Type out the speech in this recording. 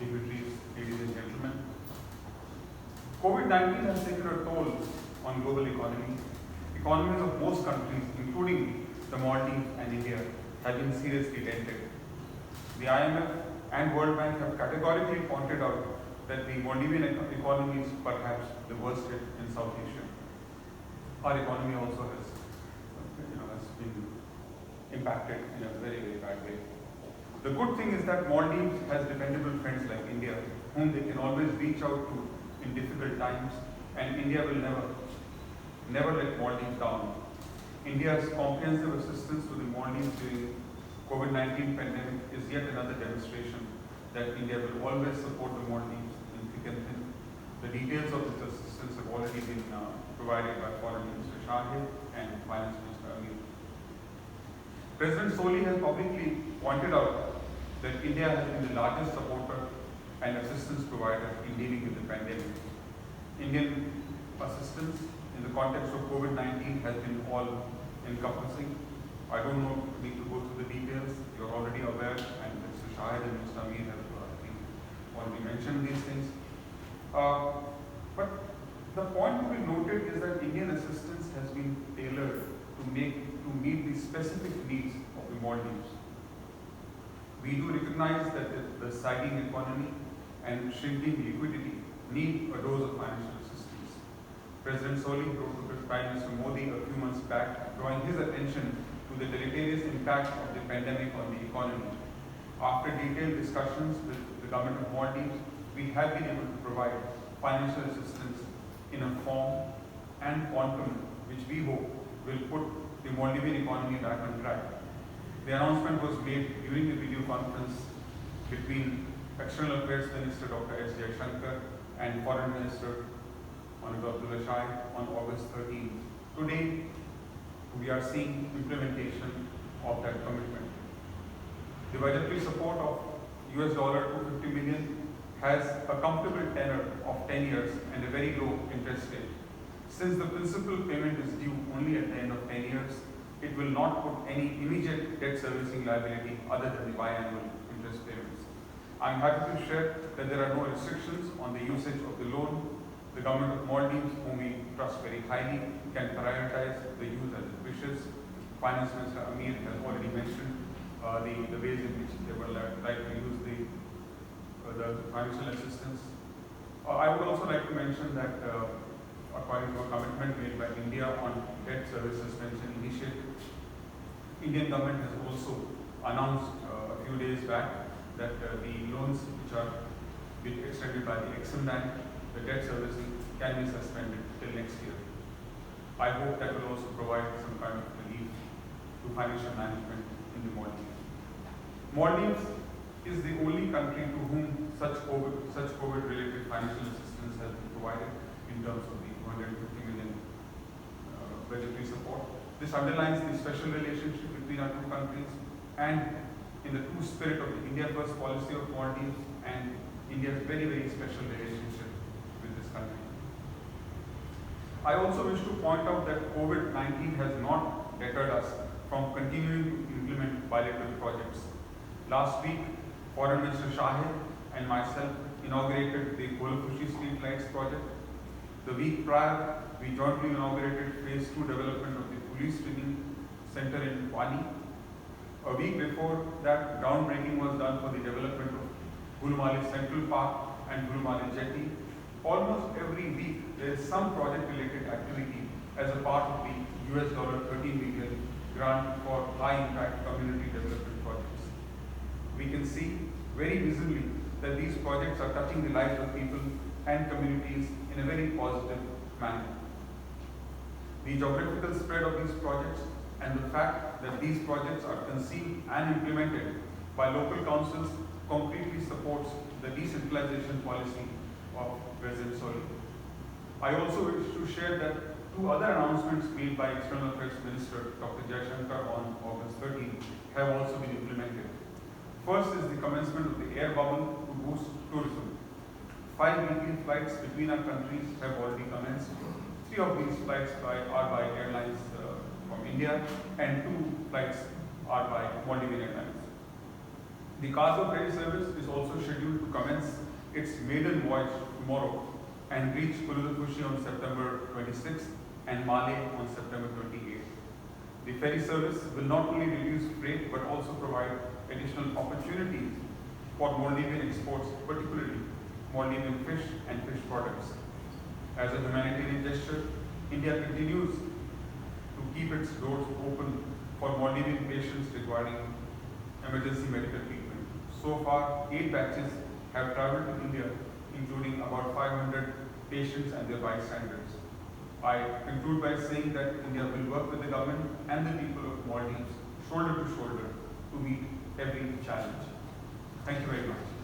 dignitaries, ladies and gentlemen. COVID-19 has taken a toll on global economy. Economies of most countries, including the Maldives and India, have been seriously dented. The IMF and World Bank have categorically pointed out that the Maldivian economy is perhaps the worst hit in South Asia. Our economy also has been impacted in a very, very bad way. The good thing is that Maldives has dependable friends like India, whom they can always reach out to in difficult times, and India will never let Maldives down. India's comprehensive assistance to the Maldives during COVID-19 pandemic is yet another demonstration that India will always support the Maldives in thick and thin. The details of this assistance have already been provided by Foreign Minister Shahid and Finance Minister Amir. President Soli has publicly pointed out that India has been the largest supporter and assistance provider in dealing with the pandemic. Indian assistance in the context of COVID-19 has been all-encompassing. I don't need to go through the details. You're already aware, and Mr. Shahid and Mr. Amir have already mentioned these things. But the point to be noted is that Indian assistance has been tailored to meet the specific needs of the Maldives. We do recognize that the sagging economy and shrinking liquidity need a dose of financial assistance. President Soli wrote to Prime Minister Modi a few months back, drawing his attention to the deleterious impact of the pandemic on the economy. After detailed discussions with the government of Maldives, we have been able to provide financial assistance in a form and quantum which we hope will put the Maldivian economy back on track. The announcement was made during a video conference between External Affairs Minister Dr. S. Jaishankar and Foreign Minister Honorable Abdullah Shahid on August 13. Today, we are seeing implementation of that commitment. The budgetary support of $250 million has a comfortable tenor of 10 years and a very low interest rate. Since the principal payment is due only at the end of 10 years, it will not put any immediate debt servicing liability other than the biannual interest payments. I am happy to share that there are no restrictions on the usage of the loan. The government of Maldives, whom we trust very highly, can prioritize the use as it wishes. Finance Minister Amir has already mentioned the ways in which they will like to use the financial assistance. I would also like to mention that according to a commitment made by India on debt service suspension initiative, Indian government has also announced a few days back that the loans which are being extended by the Exim Bank, the debt servicing can be suspended till next year. I hope that will also provide some kind of relief to financial management in the Maldives. Maldives is the only country to whom such COVID-related financial assistance has been provided in terms of the 250 million budgetary support. This underlines the special relationship between our two countries and in the true spirit of the India First policy of Maldives and India's very, very special relationship with this country. I also wish to point out that COVID-19 has not deterred us from continuing to implement bilateral projects. Last week, Foreign Minister Shahid and myself inaugurated the Golaphushi Street Lights project. The week prior, we jointly inaugurated phase 2 development of the police training center in Wani. A week before that, groundbreaking was done for the development of Gulumali Central Park and Gulumali Jetty. Almost every week, there is some project-related activity as a part of the $13 million grant for high-impact community development projects. We can see very visibly that these projects are touching the lives of people and communities in a very positive manner. The geographical spread of these projects and the fact that these projects are conceived and implemented by local councils completely supports the decentralization policy of President Soli. I also wish to share that two other announcements made by External Affairs Minister Dr. Jaishankar on August 13 have also been implemented. First is the commencement of the air bubble to boost tourism. 5 weekly flights between our countries have already commenced. 3 of these flights are by airlines from India and 2 flights are by Maldivian Airlines. The cargo ferry service is also scheduled to commence its maiden voyage tomorrow and reach Kululukushi on September 26th and Male on September 28th. The ferry service will not only reduce freight but also provide additional opportunities for Maldivian exports, particularly Maldivian fish and fish products. As a humanitarian gesture, India continues to keep its doors open for Maldivian patients requiring emergency medical treatment. So far, 8 batches have traveled to India, including about 500 patients and their bystanders. I conclude by saying that India will work with the government and the people of Maldives shoulder to shoulder to meet every challenge. Thank you very much.